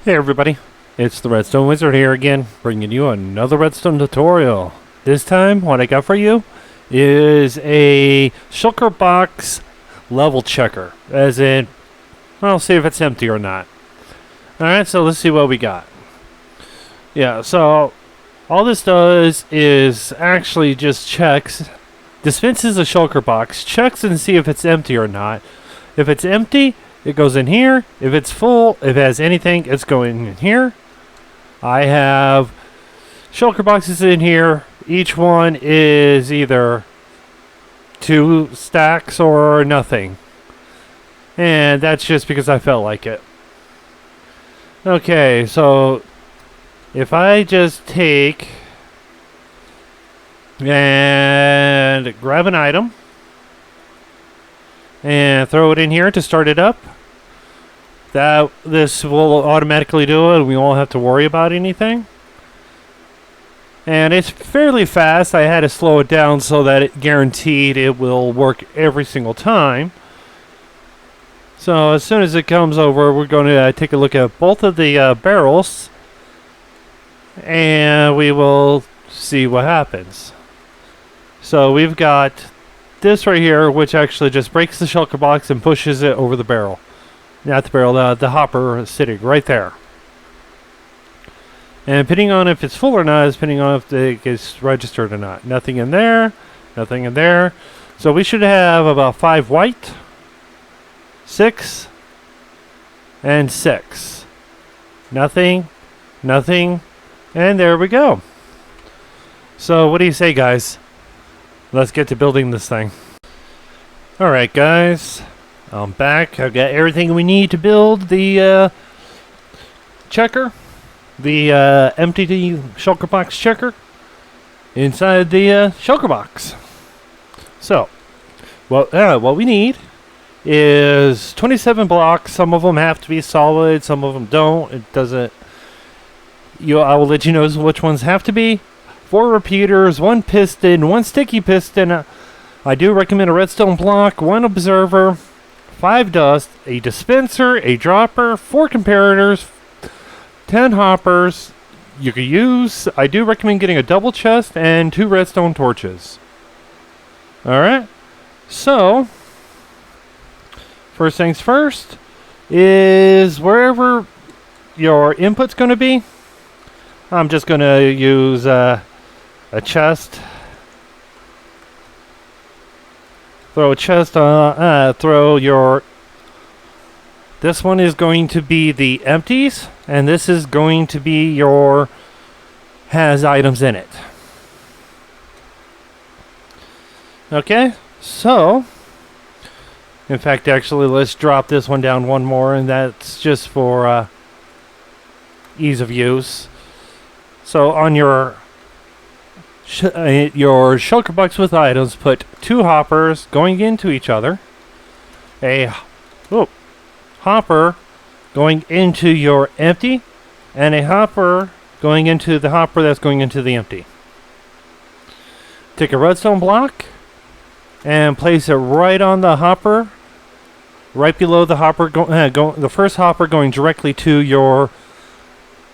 Hey everybody, it's the Redstone Wizard here again, bringing you another Redstone tutorial. This time, what I got for you is a Shulker box level checker, as in, well, see if it's empty or not. Alright, so let's see what we got. Yeah, so all this does is actually just checks, dispenses a Shulker box, checks and see if it's empty or not. If it's empty, it goes in here. If it's full, if it has anything, it's going in here. I have Shulker boxes in here. Each one is either 2 stacks or nothing. And that's just because I felt like it. Okay, so if I just take and grab an item and throw it in here to start it up, this will automatically do it. We won't have to worry about anything. And it's fairly fast. I had to slow it down so that it guaranteed it will work every single time. So as soon as it comes over, we're going to take a look at both of the barrels, and we will see what happens. So we've got this right here, which actually just breaks the Shulker box and pushes it over the barrel. Not the barrel, the hopper is sitting right there. And depending on if it's full or not is depending on if it gets registered or not. Nothing in there, nothing in there. So we should have about 5 white, 6, and 6. Nothing, nothing, and there we go. So what do you say, guys? Let's get to building this thing. Alright, guys. I'm back. I've got everything we need to build the checker. The empty Shulker box checker inside the Shulker box. So, what we need is 27 blocks. Some of them have to be solid. Some of them don't. It doesn't... I will let you know which ones have to be. 4 repeaters, 1 piston, 1 sticky piston. I do recommend a redstone block, 1 observer, 5 dust, a dispenser, a dropper, 4 comparators, 10 hoppers. You could use... I do recommend getting a double chest and 2 redstone torches. Alright. So, first things first is wherever your input's going to be, I'm just going to use a chest. Throw a chest on, throw your... This one is going to be the empties, and this is going to be your... has items in it. Okay, so... In fact, actually, let's drop this one down one more, and that's just for ease of use. So on your Shulker box with items, put 2 hoppers going into each other, a hopper going into your empty, and a hopper going into the hopper that's going into the empty. Take a redstone block and place it right on the hopper, right below the hopper, the first hopper going directly to your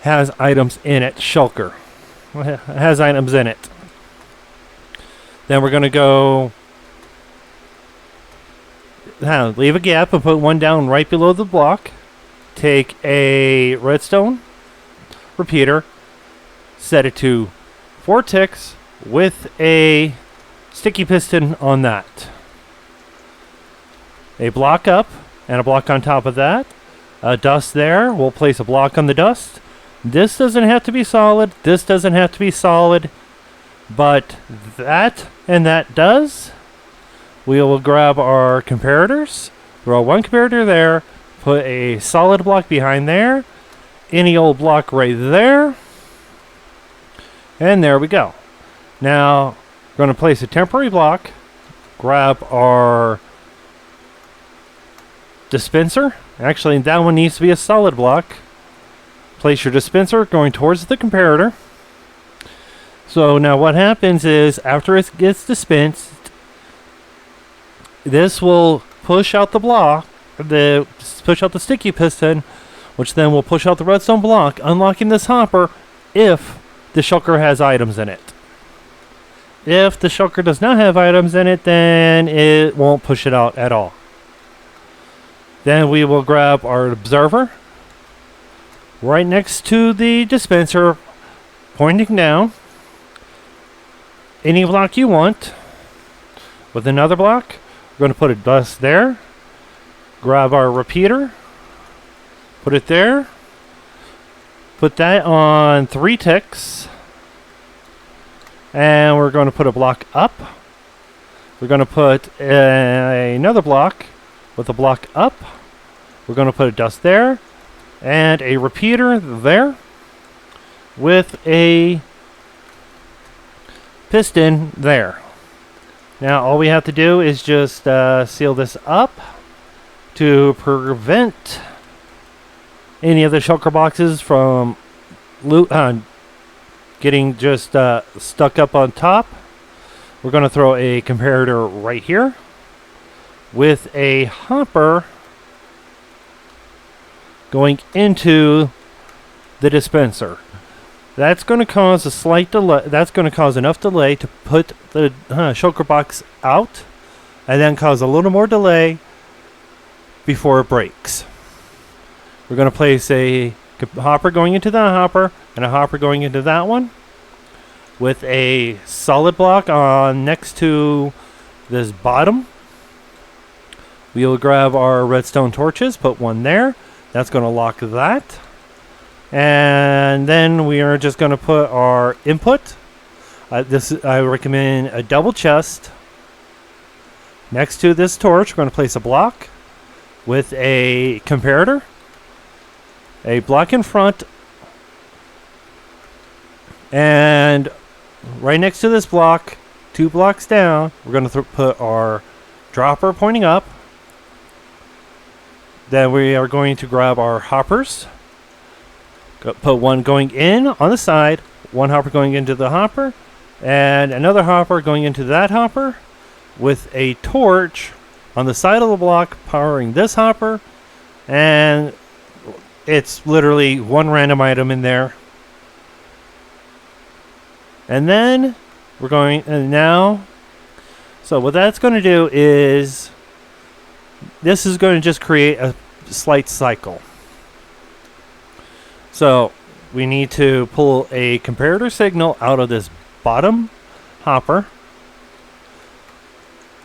has items in it Shulker. Has items in it. Then we're going to go leave a gap and put one down right below the block. Take a redstone repeater, set it to 4 ticks with a sticky piston on that. A block up and a block on top of that. A dust there. We'll place a block on the dust. This doesn't have to be solid. This doesn't have to be solid. But that and that does. We will grab our comparators. Throw 1 comparator there. Put a solid block behind there. Any old block right there. And there we go. Now, we're going to place a temporary block. Grab our dispenser. Actually, that one needs to be a solid block. Place your dispenser going towards the comparator. So now what happens is after it gets dispensed, this will push out the block, push out the sticky piston which then will push out the redstone block, unlocking this hopper if the shulker has items in it. If the shulker does not have items in it, then it won't push it out at all. Then we will grab our observer right next to the dispenser, pointing down. Any block you want. With another block, we're going to put a dust there. Grab our repeater. Put it there. Put that on 3 ticks. And we're going to put a block up. We're going to put another block with a block up. We're going to put a dust there. And a repeater there. With a piston there. Now all we have to do is just seal this up to prevent any of the shulker boxes from getting just stuck up on top. We're going to throw a comparator right here with a hopper going into the dispenser. That's going to cause a slight delay. That's going to cause enough delay to put the shulker box out, and then cause a little more delay before it breaks. We're going to place a hopper going into that hopper and a hopper going into that one, with a solid block on next to this bottom. We'll grab our redstone torches, put one there. That's going to lock that. And then we are just going to put our input. I recommend a double chest. Next to this torch, we're going to place a block with a comparator. A block in front. And right next to this block, 2 blocks down, we're going to put our dropper pointing up. Then we are going to grab our hoppers. Put one going in on the side, one hopper going into the hopper, and another hopper going into that hopper, with a torch on the side of the block powering this hopper, and it's literally one random item in there. And then we're going, and now, so what that's going to do is, this is going to just create a slight cycle. So we need to pull a comparator signal out of this bottom hopper.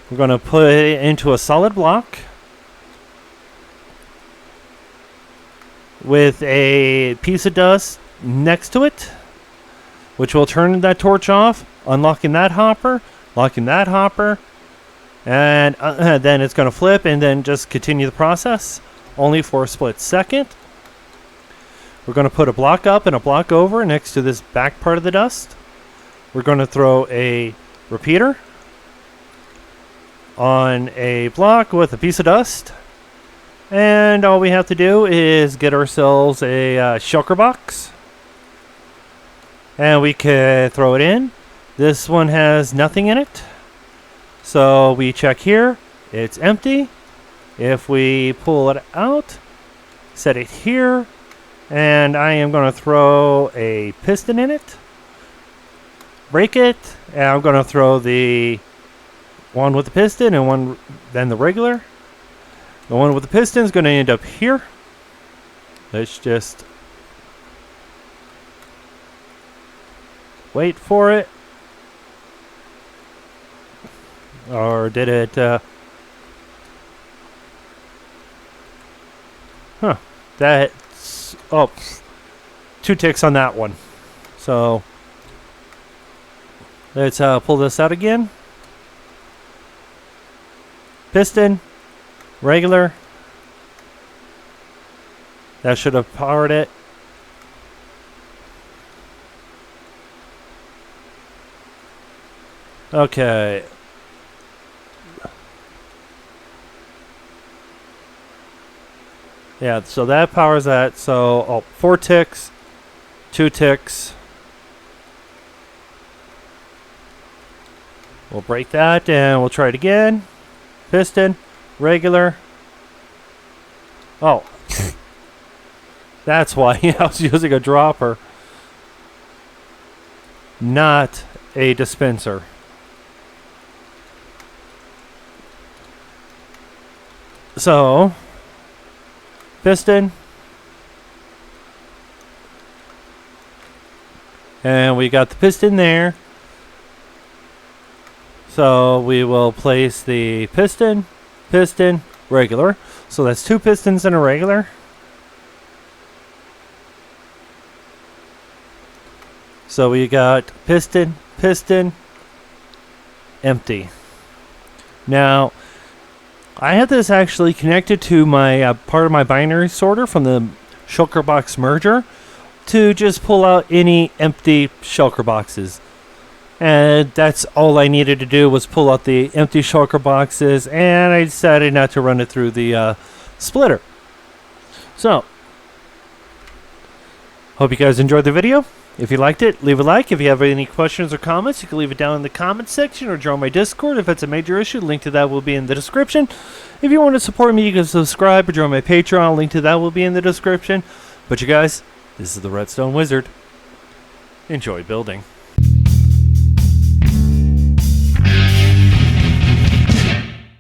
We're going to put it into a solid block with a piece of dust next to it, which will turn that torch off, unlocking that hopper, locking that hopper, and then it's going to flip and then just continue the process, only for a split second. We're going to put a block up and a block over next to this back part of the dust. We're going to throw a repeater on a block with a piece of dust. And all we have to do is get ourselves a shulker box. And we can throw it in. This one has nothing in it. So we check here. It's empty. If we pull it out, set it here. And I am going to throw a piston in it, break it, and I'm going to throw the one with the piston and one, then the regular. The one with the piston is going to end up here. Let's just wait for it. Or did it? That's, oh, 2 ticks on that one. So let's pull this out again. Piston, regular. That should have powered it. Okay. Yeah, so that powers that. So 4 ticks, 2 ticks. We'll break that and we'll try it again. Piston, regular. Oh. That's why I was using a dropper, not a dispenser. So, piston. And we got the piston there. So we will place the piston, regular. So that's 2 pistons and a regular. So we got piston, empty. Now, I have this actually connected to my part of my binary sorter from the Shulker box merger to just pull out any empty Shulker boxes. And that's all I needed to do was pull out the empty Shulker boxes, and I decided not to run it through the splitter. So, hope you guys enjoyed the video. If you liked it, leave a like. If you have any questions or comments, you can leave it down in the comments section or join my Discord. If it's a major issue, link to that will be in the description. If you want to support me, you can subscribe or join my Patreon. Link to that will be in the description. But you guys, this is the Redstone Wizard. Enjoy building.